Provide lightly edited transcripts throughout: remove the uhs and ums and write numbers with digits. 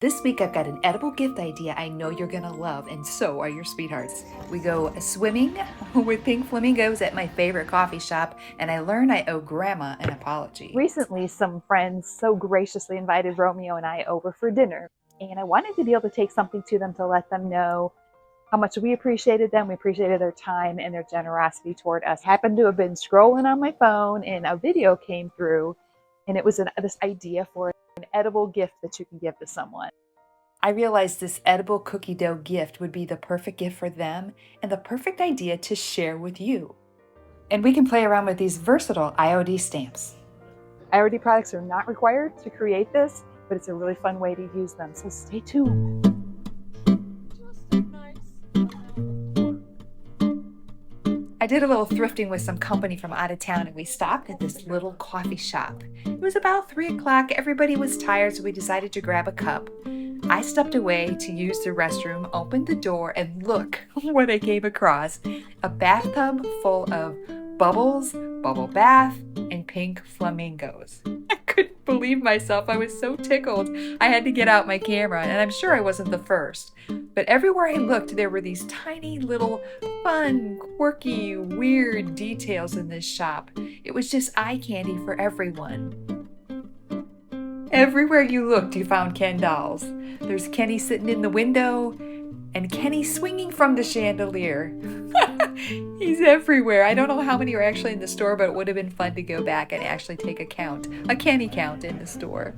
This week I've got an edible gift idea I know you're gonna love, and so are your sweethearts. We go swimming with pink flamingos at my favorite coffee shop, and I learn I owe Grandma an apology. Recently, some friends so graciously invited Romeo and I over for dinner, and I wanted to be able to take something to them to let them know how much we appreciated them. We appreciated their time and their generosity toward us. I happened to have been scrolling on my phone, and a video came through, and it was this idea for an edible gift that you can give to someone. I realized this edible cookie dough gift would be the perfect gift for them and the perfect idea to share with you. And we can play around with these versatile IOD stamps. IOD products are not required to create this, but it's a really fun way to use them, so stay tuned. I did a little thrifting with some company from out of town, and we stopped at this little coffee shop. It was about 3 o'clock. Everybody was tired, so we decided to grab a cup. I stepped away to use the restroom, opened the door, and look what I came across. A bathtub full of bubbles, bubble bath, and pink flamingos. I couldn't believe myself. I was so tickled. I had to get out my camera, and I'm sure I wasn't the first. But everywhere I looked, there were these tiny little fun, quirky, weird details in this shop. It was just eye candy for everyone. Everywhere you looked, you found Ken dolls. There's Kenny sitting in the window and Kenny swinging from the chandelier. He's everywhere. I don't know how many are actually in the store, but it would have been fun to go back and actually take a Kenny count in the store.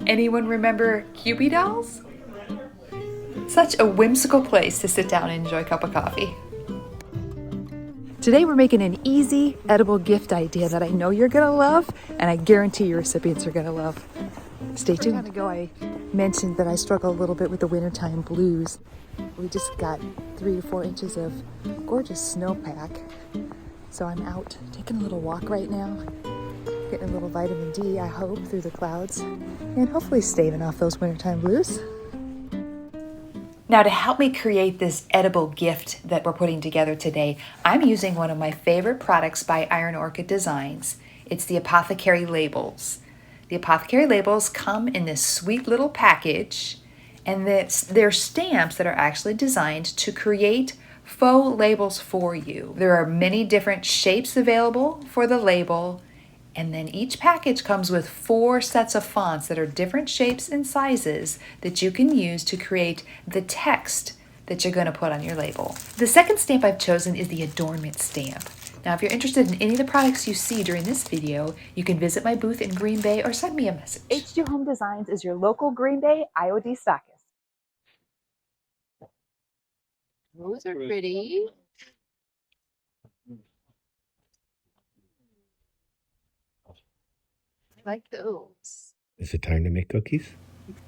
Anyone remember Cupid dolls? Such a whimsical place to sit down and enjoy a cup of coffee. Today we're making an easy, edible gift idea that I know you're gonna love, and I guarantee your recipients are gonna love. Stay tuned. A time ago I mentioned that I struggle a little bit with the wintertime blues. We just got 3 to 4 inches of gorgeous snowpack. So I'm out taking a little walk right now, getting a little vitamin D, I hope, through the clouds, and hopefully staving off those wintertime blues. Now, to help me create this edible gift that we're putting together today, I'm using one of my favorite products by Iron Orchid Designs. It's the Apothecary Labels. The Apothecary Labels come in this sweet little package, and they're stamps that are actually designed to create faux labels for you. There are many different shapes available for the label, and then each package comes with 4 sets of fonts that are different shapes and sizes that you can use to create the text that you're going to put on your label. The second stamp I've chosen is the adornment stamp. Now, if you're interested in any of the products you see during this video, you can visit my booth in Green Bay or send me a message. H2 Home Designs is your local Green Bay IOD stockist. Those are pretty. I like those. Is it time to make cookies?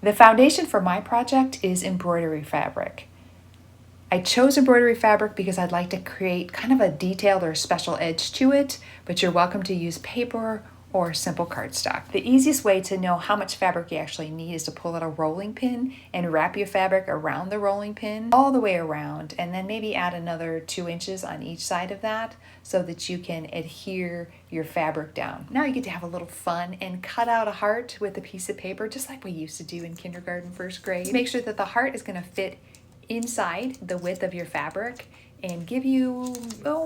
The foundation for my project is embroidery fabric. I chose embroidery fabric because I'd like to create kind of a detailed or special edge to it, but you're welcome to use paper or simple cardstock. The easiest way to know how much fabric you actually need is to pull out a rolling pin and wrap your fabric around the rolling pin all the way around, and then maybe add another 2 inches on each side of that so that you can adhere your fabric down. Now you get to have a little fun and cut out a heart with a piece of paper, just like we used to do in kindergarten, first grade. Make sure that the heart is going to fit inside the width of your fabric and give you,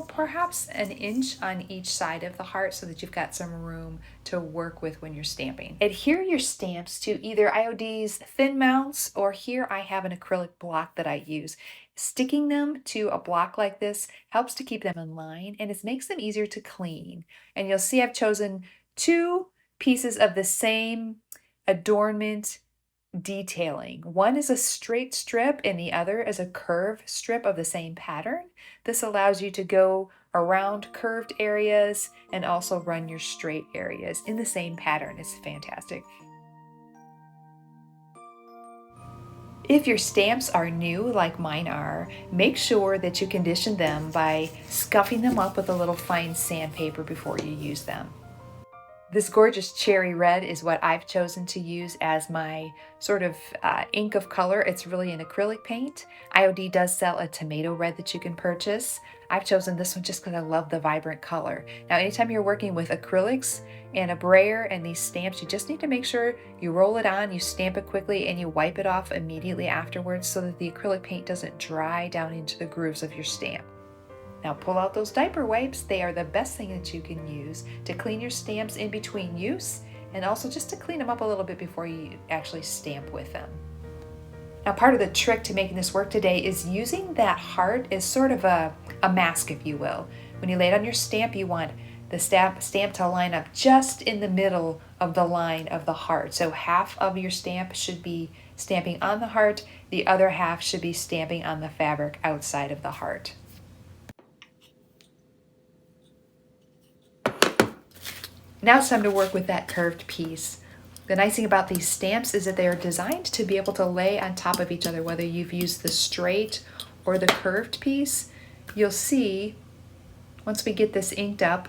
perhaps 1 inch on each side of the heart so that you've got some room to work with when you're stamping. Adhere your stamps to either IOD's thin mounts, or here I have an acrylic block that I use. Sticking them to a block like this helps to keep them in line, and it makes them easier to clean. And you'll see I've chosen 2 pieces of the same adornment detailing. One is a straight strip and the other is a curved strip of the same pattern. This allows you to go around curved areas and also run your straight areas in the same pattern. It's fantastic. If your stamps are new like mine are, make sure that you condition them by scuffing them up with a little fine sandpaper before you use them. This gorgeous cherry red is what I've chosen to use as my sort of ink of color. It's really an acrylic paint. IOD does sell a tomato red that you can purchase. I've chosen this one just because I love the vibrant color. Now, anytime you're working with acrylics and a brayer and these stamps, you just need to make sure you roll it on, you stamp it quickly, and you wipe it off immediately afterwards so that the acrylic paint doesn't dry down into the grooves of your stamp. Now pull out those diaper wipes. They are the best thing that you can use to clean your stamps in between use and also just to clean them up a little bit before you actually stamp with them. Now part of the trick to making this work today is using that heart as sort of a mask, if you will. When you lay it on your stamp, you want the stamp to line up just in the middle of the line of the heart. So half of your stamp should be stamping on the heart, the other half should be stamping on the fabric outside of the heart. Now it's time to work with that curved piece. The nice thing about these stamps is that they are designed to be able to lay on top of each other, whether you've used the straight or the curved piece. You'll see, once we get this inked up,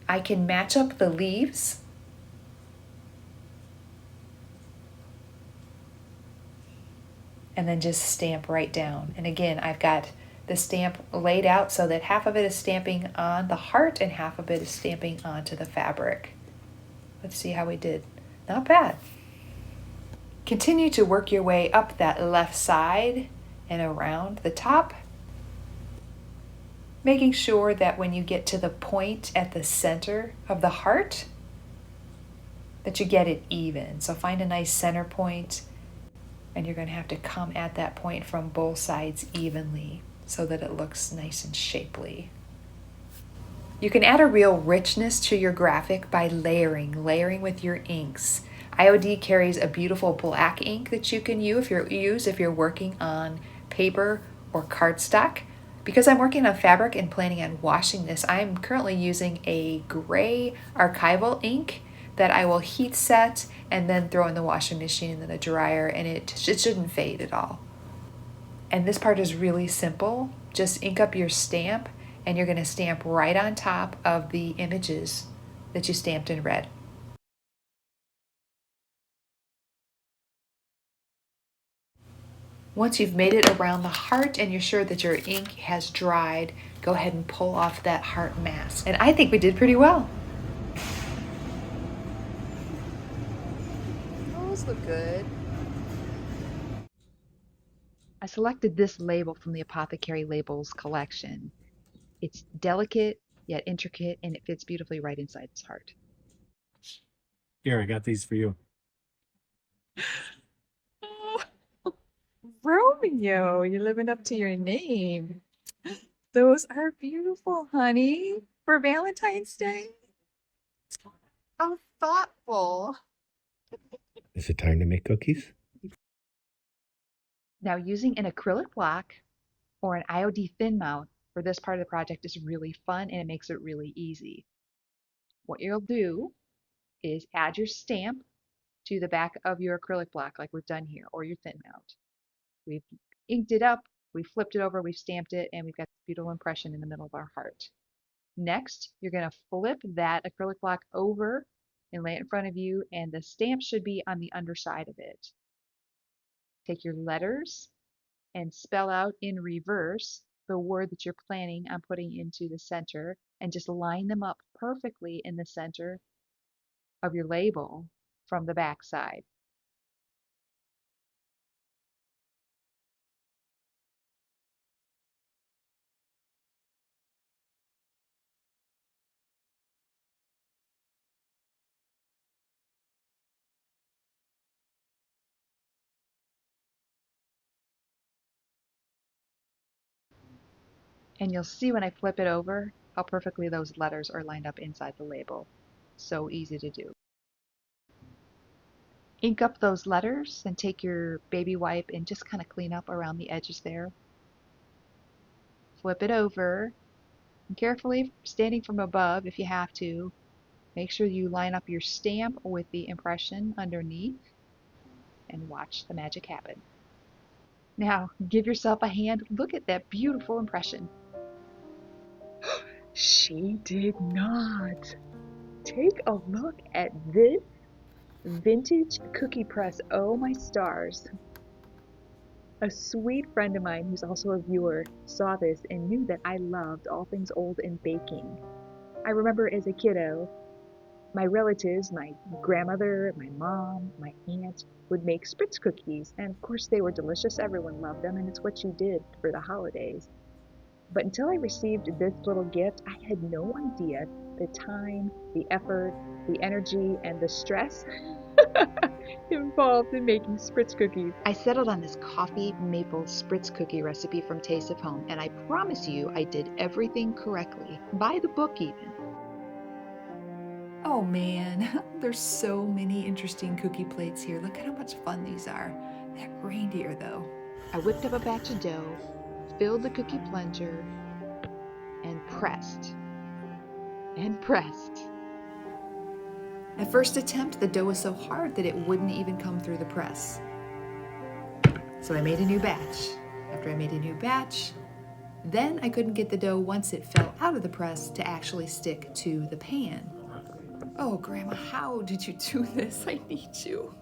I can match up the leaves and then just stamp right down. And again, I've got the stamp laid out so that half of it is stamping on the heart and half of it is stamping onto the fabric. Let's see how we did. Not bad. Continue to work your way up that left side and around the top, making sure that when you get to the point at the center of the heart, that you get it even. So find a nice center point, and you're going to have to come at that point from both sides evenly so that it looks nice and shapely. You can add a real richness to your graphic by layering with your inks. IOD carries a beautiful black ink that you can use if you're working on paper or cardstock. Because I'm working on fabric and planning on washing this, I'm currently using a gray archival ink that I will heat set and then throw in the washing machine and then the dryer, and it shouldn't fade at all. And this part is really simple. Just ink up your stamp and you're going to stamp right on top of the images that you stamped in red. Once you've made it around the heart and you're sure that your ink has dried, go ahead and pull off that heart mask. And I think we did pretty well. Those look good. I selected this label from the Apothecary Labels collection. It's delicate yet intricate, and it fits beautifully right inside this heart. Here, I got these for you. Romeo, you're living up to your name. Those are beautiful, honey, for Valentine's Day. How thoughtful. Is it time to make cookies? Now, using an acrylic block or an IOD thin mount for this part of the project is really fun, and it makes it really easy. What you'll do is add your stamp to the back of your acrylic block like we've done here, or your thin mount. We've inked it up, we've flipped it over, we've stamped it, and we've got this beautiful impression in the middle of our heart. Next, you're going to flip that acrylic block over and lay it in front of you, and the stamp should be on the underside of it. Take your letters and spell out in reverse the word that you're planning on putting into the center, and just line them up perfectly in the center of your label from the back side. And you'll see when I flip it over how perfectly those letters are lined up inside the label. So easy to do. Ink up those letters and take your baby wipe and just kind of clean up around the edges there. Flip it over, and carefully, standing from above if you have to, make sure you line up your stamp with the impression underneath and watch the magic happen. Now, give yourself a hand. Look at that beautiful impression. She did not. Take a look at this vintage cookie press. Oh my stars. A sweet friend of mine who's also a viewer saw this and knew that I loved all things old and baking. I remember as a kiddo, my relatives, my grandmother, my mom, my aunt, would make Spritz cookies, and of course they were delicious. Everyone loved them, and it's what you did for the holidays. But until I received this little gift, I had no idea the time, the effort, the energy, and the stress involved in making Spritz cookies. I settled on this coffee maple Spritz cookie recipe from Taste of Home, and I promise you I did everything correctly, by the book even. Oh man, there's so many interesting cookie plates here. Look at how much fun these are. That reindeer though. I whipped up a batch of dough, filled the cookie plunger, and pressed. And pressed. At first attempt, the dough was so hard that it wouldn't even come through the press. So I made a new batch. After I made a new batch, then I couldn't get the dough once it fell out of the press to actually stick to the pan. Oh, Grandma, how did you do this? I need you.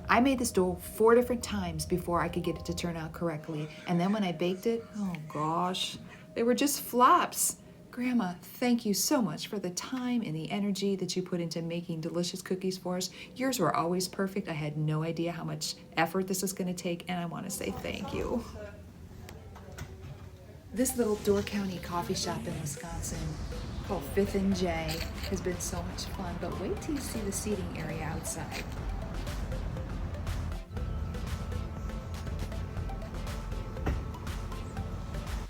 I made this dough 4 different times before I could get it to turn out correctly. And then when I baked it, oh gosh, they were just flops. Grandma, thank you so much for the time and the energy that you put into making delicious cookies for us. Yours were always perfect. I had no idea how much effort this was going to take, and I want to say thank you. This little Door County coffee shop in Wisconsin called 5th and J has been so much fun, but wait till you see the seating area outside.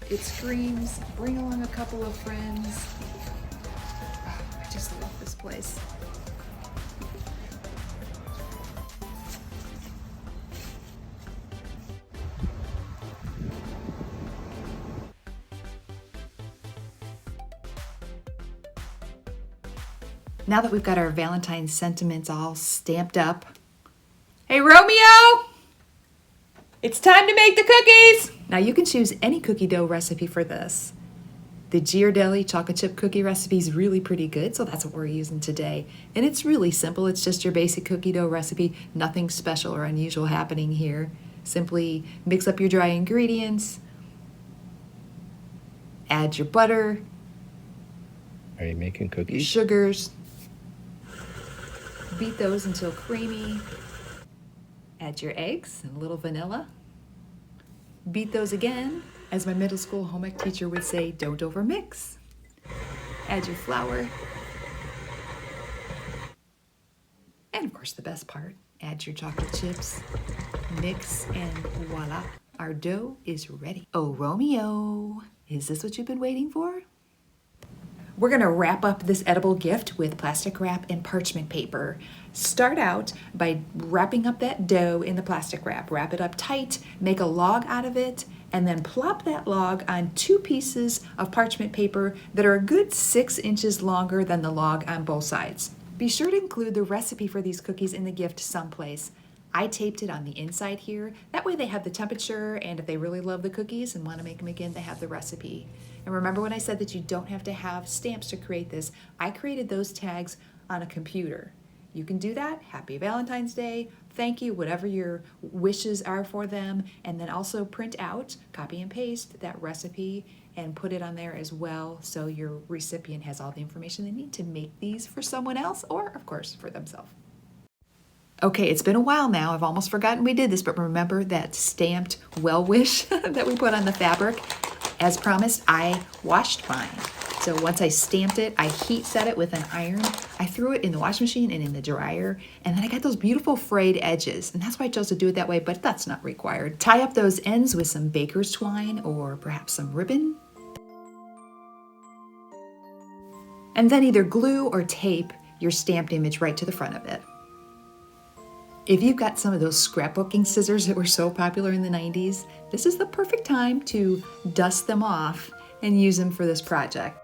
It screams, bring along a couple of friends. Oh, I just love this place. Now that we've got our Valentine sentiments all stamped up. Hey, Romeo! It's time to make the cookies! Now you can choose any cookie dough recipe for this. The Ghirardelli chocolate chip cookie recipe is really pretty good, so that's what we're using today. And it's really simple. It's just your basic cookie dough recipe. Nothing special or unusual happening here. Simply mix up your dry ingredients, add your butter, Are you making your cookies? sugars, beat those until creamy, add your eggs and a little vanilla, beat those again. As my middle school home ec teacher would say, don't overmix. Add your flour. And of course the best part, add your chocolate chips, mix, and voila, our dough is ready. Oh, Romeo, is this what you've been waiting for? We're gonna wrap up this edible gift with plastic wrap and parchment paper. Start out by wrapping up that dough in the plastic wrap. Wrap it up tight, make a log out of it, and then plop that log on 2 pieces of parchment paper that are a good 6 inches longer than the log on both sides. Be sure to include the recipe for these cookies in the gift someplace. I taped it on the inside here. That way they have the temperature, and if they really love the cookies and want to make them again, they have the recipe. And remember when I said that you don't have to have stamps to create this? I created those tags on a computer. You can do that. Happy Valentine's Day. Thank you, whatever your wishes are for them. And then also print out, copy and paste that recipe and put it on there as well, so your recipient has all the information they need to make these for someone else or, of course, for themselves. Okay, it's been a while now. I've almost forgotten we did this, but remember that stamped well wish that we put on the fabric? As promised, I washed mine. So once I stamped it, I heat set it with an iron. I threw it in the washing machine and in the dryer, and then I got those beautiful frayed edges, and that's why I chose to do it that way, but that's not required. Tie up those ends with some baker's twine or perhaps some ribbon. And then either glue or tape your stamped image right to the front of it. If you've got some of those scrapbooking scissors that were so popular in the 90s, this is the perfect time to dust them off and use them for this project.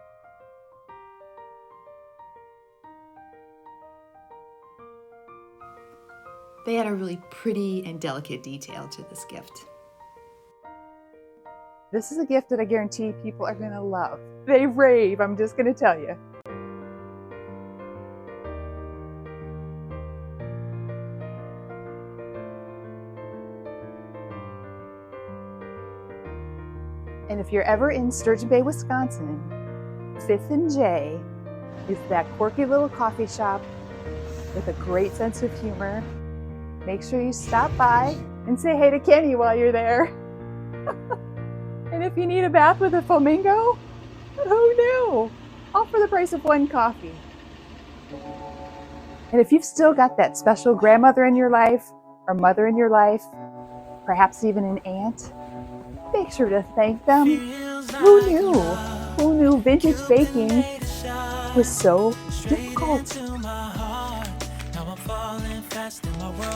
They had a really pretty and delicate detail to this gift. This is a gift that I guarantee people are going to love. They rave, I'm just going to tell you. And if you're ever in Sturgeon Bay, Wisconsin, 5th and J is that quirky little coffee shop with a great sense of humor. Make sure you stop by and say hey to Kenny while you're there. And if you need a bath with a flamingo, who knew? All for the price of one coffee. And if you've still got that special grandmother in your life or mother in your life, perhaps even an aunt, make sure to thank them. Who knew? Who knew vintage baking was so difficult?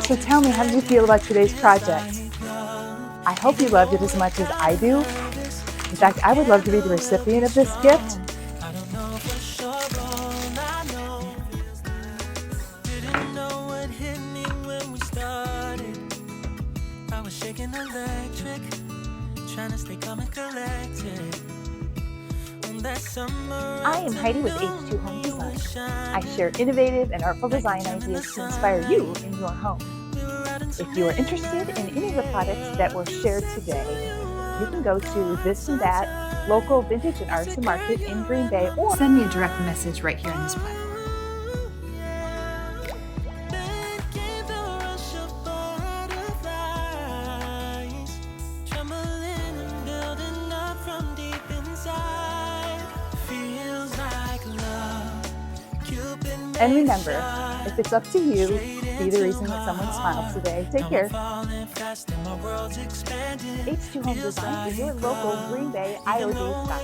So tell me, how did you feel about today's project? I hope you loved it as much as I do. In fact, I would love to be the recipient of this gift. I am Heidi with H2 Home Design. I share innovative and artful design ideas to inspire you in your home. If you are interested in any of the products that were shared today, you can go to This and That local vintage and artisan market in Green Bay, or Send me a direct message right here on this platform. And remember, if it's up to you, be the reason that someone smiles today. Take care. H2 Home Design is your local Green Bay, Iowa shop.